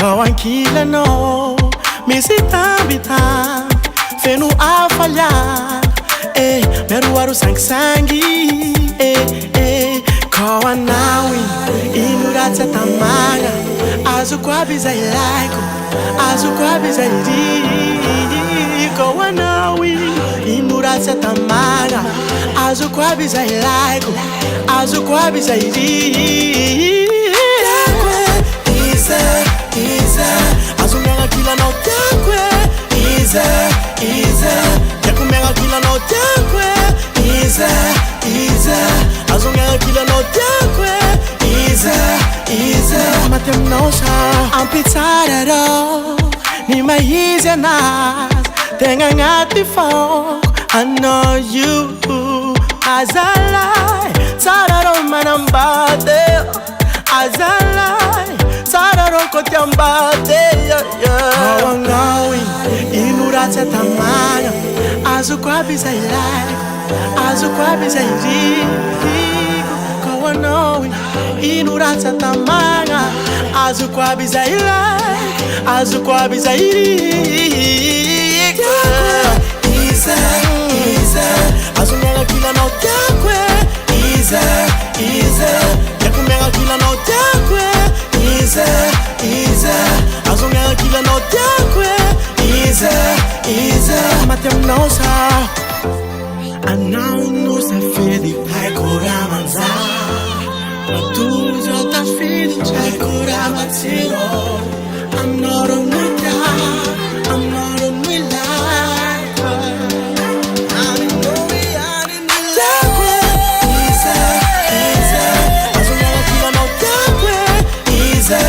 Kawankila no, misitambita, fenu a falhar, meruaru sang-sangi, Kawanawi, inuratsa tamanga, azukwabi zailaiko, azukwabi zairi, Kawanawi, inuratsa tamanga, azukwabi zailaiko, azukwabi zairi. Azunga kila no takwe, Iza, yakumega kila no takwe, Iza, azunga kila no takwe, Iza, matem no sa, ampitsararo, ni maize nas, tenga ngati fok, I know you, azalai, sararo manambate, azalai. Sararo kotiambate, Kawangawi, inuratsa tamanga, azukwabi zailai, azukwabi zairi, Kawanawi, inuratsa tamanga, azukwabi zailai, azukwabi zairi, Iza, azunga kila no takwe, Iza, yakumega kila no takwe, Iza, azunga kila no takwe, Iza, matem no sa, anau no sa fedi, ai kuramanza, tu ta fedi, ai kuramatsiro, I'm not on my life, I'm not on my life, I'm in no way, I'm in my life, Iza, azunga kila no takwe, Iza,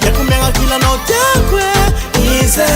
yakumega kila no takwe, Iza.